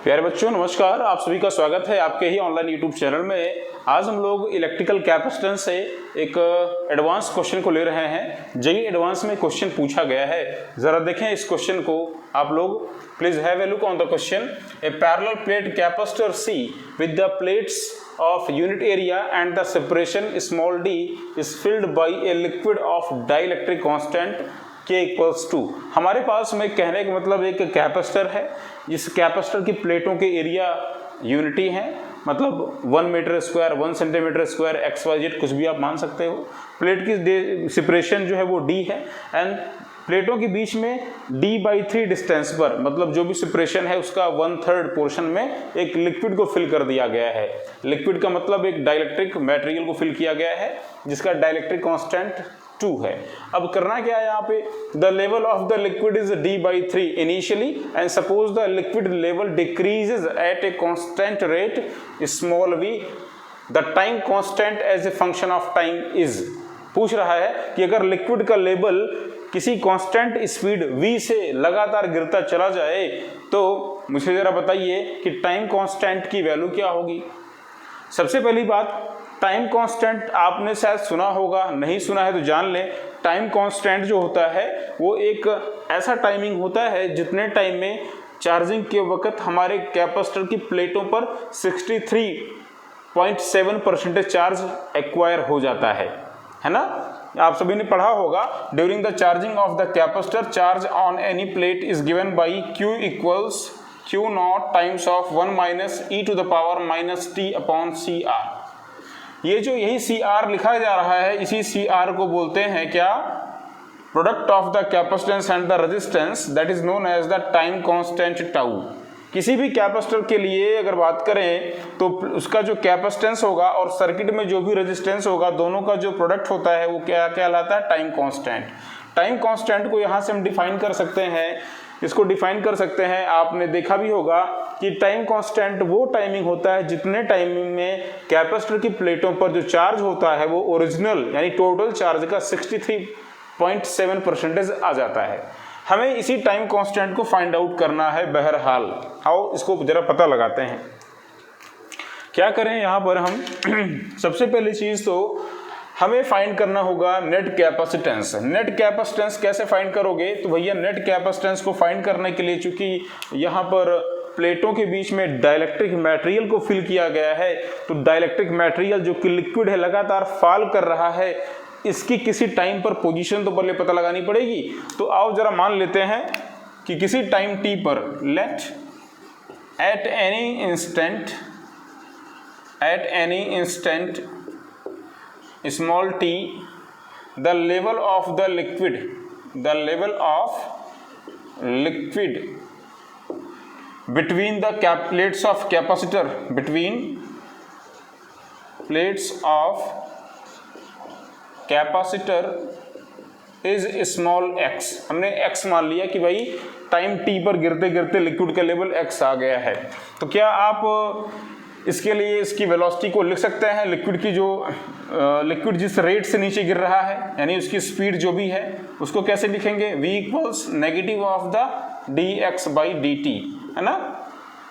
प्यारे बच्चों नमस्कार, आप सभी का स्वागत है आपके ही ऑनलाइन यूट्यूब चैनल में। आज हम लोग इलेक्ट्रिकल कैपेसिटेंस से एक एडवांस क्वेश्चन को ले रहे हैं। जेईई एडवांस में क्वेश्चन पूछा गया है, जरा देखें इस क्वेश्चन को आप लोग। Please have a look on the question. A parallel plate capacitor C with the plates of unit area and the separation small d is filled by a liquid of dielectric constant K equals to. हमारे पास में कहने का मतलब एक capacitor है, जिस capacitor की प्लेटों के एरिया यूनिटी है, मतलब 1 metre square 1 centimetre square XYZ कुछ भी आप मान सकते हो। प्लेट की सेपरेशन जो है वो D है एंड प्लेटों के बीच में D/3 डिस्टेंस पर, मतलब जो भी सेपरेशन है उसका 1/3 पोर्शन में एक लिक्विड को फिल कर दिया गया है। लिक्विड का मतलब एक डाइलेक्ट्रिक मटेरियल को फिल किया गया है जिसका डाइलेक्ट्रिक कांस्टेंट 2 है। अब करना क्या है यहाँ पे, the level of the liquid is D/3 initially and suppose the liquid level decreases at a constant rate small v, the time constant as a function of time is. पूछ रहा है कि अगर लिक्विड का लेवल किसी constant speed v से लगातार गिरता चला जाए तो मुझे जरा बताइए कि टाइम कांस्टेंट की वैल्यू क्या होगी। सबसे पहली बात, टाइम कांस्टेंट आपने शायद सुना होगा, नहीं सुना है तो जान लें। टाइम कांस्टेंट जो होता है वो एक ऐसा टाइमिंग होता है जितने टाइम में चार्जिंग के वक्त हमारे कैपेसिटर की प्लेटों पर 63.7% चार्ज एक्वायर हो जाता है ना। आप सभी ने पढ़ा होगा, during the charging of the capacitor charge on any plate is given by Q equals Q0 times of 1 minus e to the power minus t upon CR। ये जो यही CR लिखा जा रहा है, इसी CR को बोलते हैं क्या, product of the capacitance and the resistance, that is known as the time constant tau. किसी भी कैपेसिटर के लिए अगर बात करें तो उसका जो कैपेसिटेंस होगा और सर्किट में जो भी रेजिस्टेंस होगा, दोनों का जो प्रोडक्ट होता है वो क्या कहलाता है, टाइम कांस्टेंट। टाइम कांस्टेंट को यहाँ से हम डिफाइन कर सकते हैं, इसको डिफाइन कर सकते हैं। आपने देखा भी होगा कि टाइम कांस्टेंट वो टाइमिंग होता है जितने टाइमिंग में कैपेसिटर की प्लेटों पर जो चार्ज होता है वो ओरिजिनल यानी टोटल चार्ज का 63.7% आ जाता है। हमें इसी टाइम कांस्टेंट को फाइंड आउट करना है। बहरहाल आओ इसको जरा पता लगाते हैं। क्या करें यहाँ पर हम सबसे पहली चीज तो हमें फाइंड करना होगा नेट कैपेसिटेंस। नेट कैपेसिटेंस कैसे फाइंड करोगे, तो भैया नेट कैपेसिटेंस को फाइंड करने के लिए चूंकि यहाँ पर प्लेटों के बीच में डाइलेक्ट्रिक मटेरियल को फिल किया गया है, तो डाइलेक्ट्रिक मटेरियल जो कि लिक्विड है लगातार फॉल कर रहा है, इसकी किसी टाइम पर पोजीशन तो पहले पता लगानी पड़ेगी। तो आओ जरा मान लेते हैं कि किसी टाइम t पर let at any instant small t the level of the liquid between the plates of capacitor is small x। हमने x मान लिया कि भाई टाइम t पर गिरते गिरते लिक्विड का लेवल x आ गया है। तो क्या आप इसके लिए इसकी वेलोसिटी को लिख सकते हैं, लिक्विड की जो लिक्विड जिस रेट से नीचे गिर रहा है यानी उसकी स्पीड जो भी है उसको कैसे लिखेंगे, v equals negative of the dx/dt, है ना।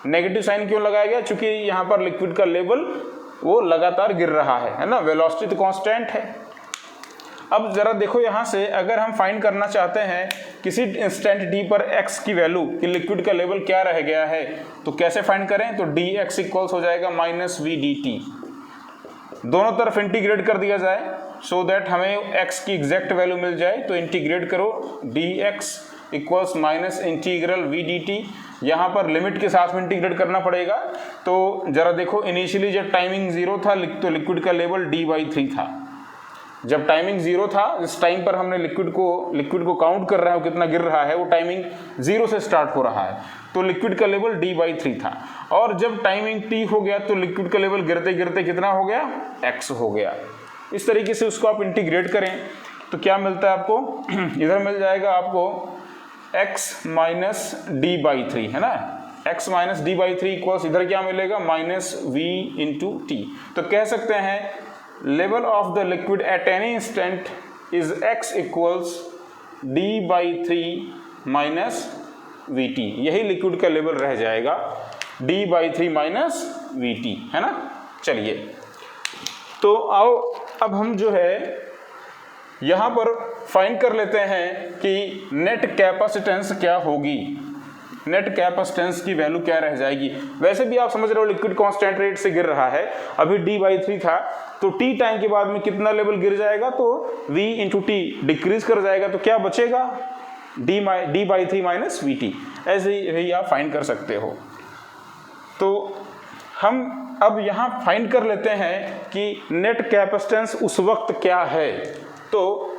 नेगेटिव साइन क्यों लगाया गया, चूंकि यहाँ पर लिक्विड का लेवल वो लगातार गिर रहा है ना। वेलोसिटी तो कांस्टेंट है। अब जरा देखो यहाँ से, अगर हम फाइंड करना चाहते हैं किसी इंस्टेंट d पर x की वैल्यू कि लिक्विड का लेवल क्या रह गया है, तो कैसे फाइंड करें, तो dx इक्वल्स हो जाएगा -v dt। दोनों तरफ इंटीग्रेट कर दिया जाए सो दैट हमें x की एग्जैक्ट वैल्यू मिल जाए। तो इंटीग्रेट करो, dx equals minus integral v dt। यहाँ पर लिमिट के साथ में इंटीग्रेट करना पड़ेगा। तो जरा देखो, इनिशियली जब टाइमिंग 0 था तो लिक्विड का लेवल d/3 था। जब टाइमिंग 0 था, इस टाइम पर हमने लिक्विड को काउंट कर रहे हैं कितना गिर रहा है, वो टाइमिंग 0 से स्टार्ट हो रहा है, तो लिक्विड का लेवल d/3 था। और जब टाइमिंग t हो गया तो लिक्विड का लेवल गिरते गिरते कितना हो गया, x हो गया। इस तरीके से उसको आप इंटीग्रेट करें तो क्या मिलता है आपको, इधर मिल जाएगा आपको x माइनस d/3, है ना। x माइनस d/3 इक्वल्स इधर क्या मिलेगा, -v इंटू t। तो कह सकते हैं level of the liquid at any instant is x equals d/3 minus vt। यही लिक्विड का लेवल रह जाएगा। d/3 माइनस वीटी, है ना। चलिए तो आओ अब हम जो है यहां पर फाइंड कर लेते हैं कि नेट कैपेसिटेंस क्या होगी, नेट कैपेसिटेंस की वैल्यू क्या रह जाएगी। वैसे भी आप समझ रहे हो लिक्विड कांस्टेंट रेट से गिर रहा है, अभी d/3 था तो t टाइम के बाद में कितना लेवल गिर जाएगा, तो v इंटू टी डिक्रीज कर जाएगा, तो क्या बचेगा d/3 माइनस वीटी। ऐसे ही आप फाइंड कर सकते हो। तो हम अब यहाँ फाइंड कर लेते हैं कि नेट कैपेसिटेंस उस वक्त क्या है। तो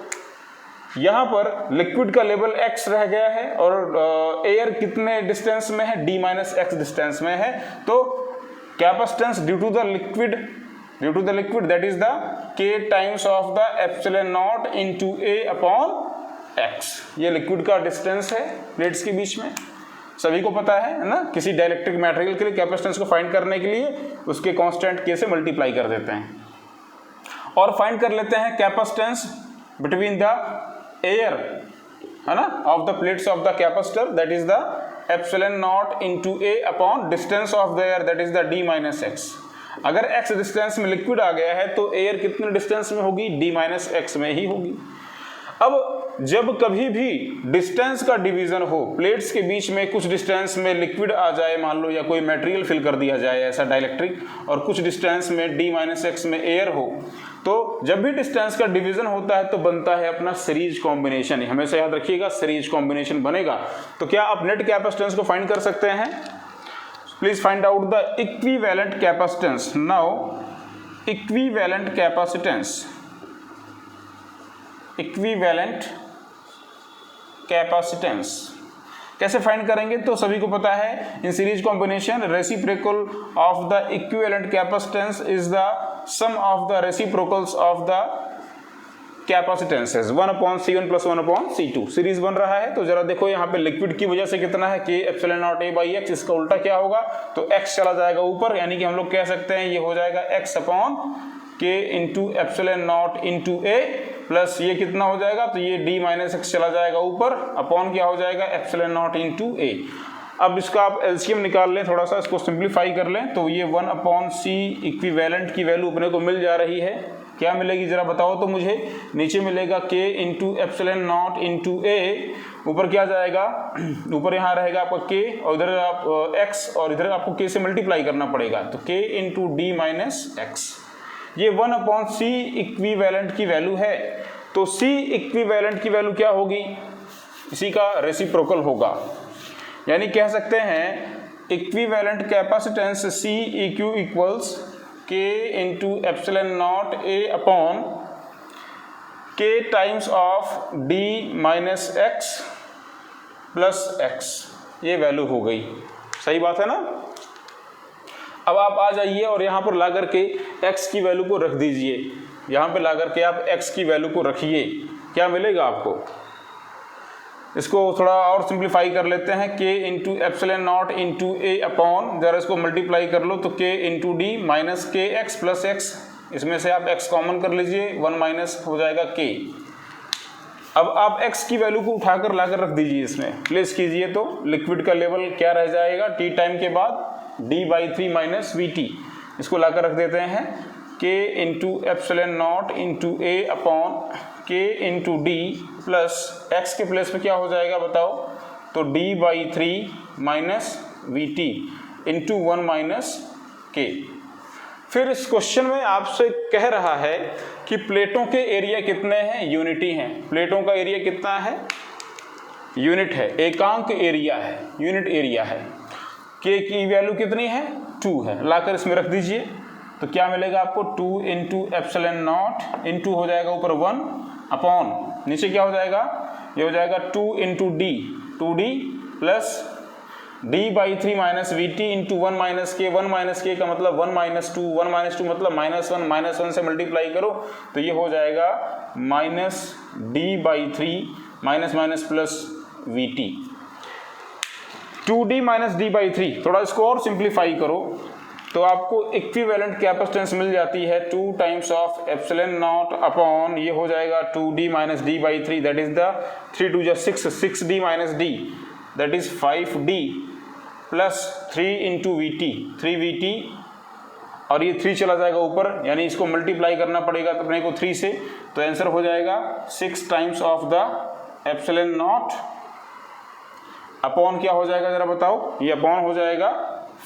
यहाँ पर लिक्विड का लेवल x रह गया है और एयर कितने डिस्टेंस में है, d-x डिस्टेंस में है। तो capacitance due to the liquid that is the k times of the epsilon not into a upon x। ये लिक्विड का डिस्टेंस है प्लेट्स के बीच में, सभी को पता है ना। किसी डाइलेक्ट्रिक मटेरियल के लिए कैपेसिटेंस को फाइंड करने के लिए उसके कांस्टेंट k से मल्टीप्लाई कर देते हैं। और फाइंड कर लेते हैं कैपेसिटेंस बिटवीन द एयर, है ना, of the plates of the capacitor that is the epsilon not into a upon distance of the air that is the d-x। अगर x डिस्टेंस में लिक्विड आ गया है तो एयर कितने डिस्टेंस में होगी, d-x में ही होगी। अब जब कभी भी डिस्टेंस का डिवीजन हो, प्लेट्स के बीच में कुछ डिस्टेंस में लिक्विड आ जाए, मान लो, या कोई मटेरियल फिल कर दिया जाए ऐसा डाइलेक्ट्रिक, और कुछ डिस्टेंस में d-x में एयर हो, तो जब भी डिस्टेंस का डिवीजन होता है तो बनता है अपना सीरीज कॉम्बिनेशन। हमेशा याद रखिएगा सीरीज कॉम्बिनेशन बनेगा। तो क्या आप नेट कैपेसिटेंस को फाइंड कर सकते हैं? Please find out the equivalent capacitance. Now equivalent capacitance कैसे फाइंड करेंगे? तो सभी को पता है, in series combination reciprocal of the equivalent capacitance is the sum of the reciprocals of the capacitances 1/C1 + 1/C2 series बन रहा है। तो जरा देखो यहाँ पे लिक्विड की वजह से कितना है, k एप्सिलॉन नॉट a/x, इसका उल्टा क्या होगा, तो x चला जाएगा ऊपर, यानी कि हम लोग कह सकते हैं ये हो जाएगा x upon k into epsilon not into a plus ये कितना हो जाएगा, तो ये d-x चला जाएगा ऊपर, अपॉन क्या हो जाएगा, एप्सिलॉन नॉट इंटू a। अब इसका आप एलसीएम निकाल लें, थोड़ा सा इसको सिंप्लीफाई कर लें, तो ये 1/C इक्विवेलेंट की वैल्यू अपने को मिल जा रही है। क्या मिलेगी जरा बताओ तो मुझे। नीचे मिलेगा k into epsilon not into a, ऊपर क्या जाएगा, ऊपर यहाँ रहेगा आपका k और इधर आप x, और इधर आपको k से मल्टीप्लाई करना पड़ेगा, तो k इंटू d-x। ये 1/C इक्विवेलेंट की वैल्यू है। तो C इक्विवेलेंट की वैल्यू क्या होगी, इसी का रेसिप्रोकल होगा, यानी कह सकते हैं equivalent capacitance C EQ equals k into epsilon not a upon k times of d-x plus x। ये वैल्यू हो गई, सही बात है ना। अब आप आ जाइए और यहाँ पर ला करके x की वैल्यू को रख दीजिए, यहाँ पे ला करके आप x की वैल्यू को रखिए, क्या मिलेगा आपको। इसको थोड़ा और सिंप्लीफाई कर लेते हैं, k into epsilon not into a upon, जरा इसको मल्टीप्लाई कर लो, तो k इंटू d माइनस के एक्स प्लस एक्स, इसमें से आप x कॉमन कर लीजिए, 1 माइनस हो जाएगा k। अब आप x की वैल्यू को उठाकर लाकर रख दीजिए, इसमें प्लेस कीजिए, तो लिक्विड का लेवल क्या रह जाएगा t टाइम के बाद, d/3 माइनस वीटी। इसको लाकर रख देते हैं, k into epsilon not into a upon k into d plus x के प्लेस पे क्या हो जाएगा बताओ, तो d/3 minus VT into 1 minus k। फिर इस क्वेश्चन में आपसे कह रहा है कि प्लेटों के एरिया कितने हैं, यूनिटी हैं। प्लेटों का एरिया कितना है, यूनिट है, एकांक एरिया है, यूनिट एरिया है। k की वैल्यू कितनी है, 2 है, लाकर इसमें रख दीजिए, तो क्या मिलेगा आपको, 2 इंटू एप्सिलॉन नॉट इंटू हो जाएगा ऊपर 1 अपॉन, नीचे क्या हो जाएगा, ये हो जाएगा 2 into D, 2d plus d/3 minus VT into 1 minus के, 1 माइनस के का मतलब 1 माइनस 2, 1 माइनस 2 मतलब -1, -1 से मल्टीप्लाई करो तो ये हो जाएगा minus d/3 minus minus plus VT, 2d minus d/3। थोड़ा इसको और सिंप्लीफाई करो तो आपको इक्विवेलेंट कैपेसिटेंस मिल जाती है 2 times of epsilon not upon, ये हो जाएगा 2d minus d/3 that is the 3 2 6, 6d minus d that is 5d plus 3 into we T, 3VT, और ये 3 चला जाएगा ऊपर, यानी इसको मल्टीप्लाई करना पड़ेगा तो अपने को 3 से, तो आंसर हो जाएगा 6 times of the epsilon not upon क्या हो जाएगा जरा बताओ, ये अपॉन हो जाएगा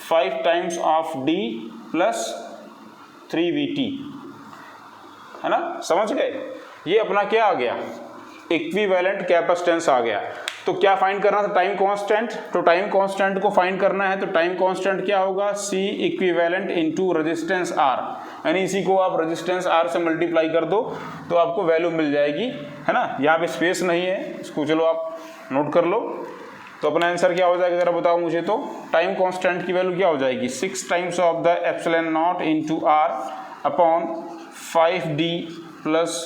5 times of D plus 3VT, है ना, समझ गए। ये अपना क्या आ गया, इक्विवेलेंट कैपेसिटेंस आ गया। तो क्या फाइंड करना था, टाइम कांस्टेंट, तो टाइम कांस्टेंट को फाइंड करना है तो टाइम कांस्टेंट क्या होगा, C equivalent into resistance R, यानी इसी को आप रेजिस्टेंस R से मल्टीप्लाई कर दो तो आपको वैल्यू मिल जाएगी, है ना। यहाँ पे स्पेस नहीं है, इसको चलो आप नोट कर लो। तो अपना आंसर क्या हो जाएगा जरा बताओ मुझे, तो टाइम कांस्टेंट की वैल्यू क्या हो जाएगी, 6 times of the epsilon not into R upon 5D plus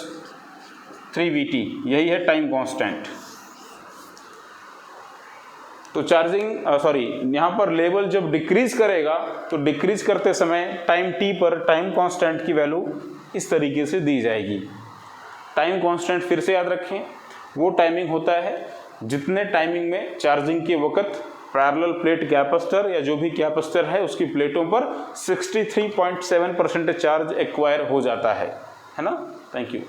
3VT, यही है टाइम कांस्टेंट। तो चार्जिंग यहाँ पर लेवल जब डिक्रीज करेगा तो डिक्रीज करते समय टाइम t पर टाइम कांस्टेंट की वैल्यू इस तरीके से दी जाएगी। टाइम कांस्टेंट फिर से याद रखें, वो टाइमिंग होता है जितने टाइमिंग में चार्जिंग के वक्त पैरेलल प्लेट कैपेसिटर या जो भी कैपेसिटर है उसकी प्लेटों पर 63.7% चार्ज एक्वायर हो जाता है ना। Thank you.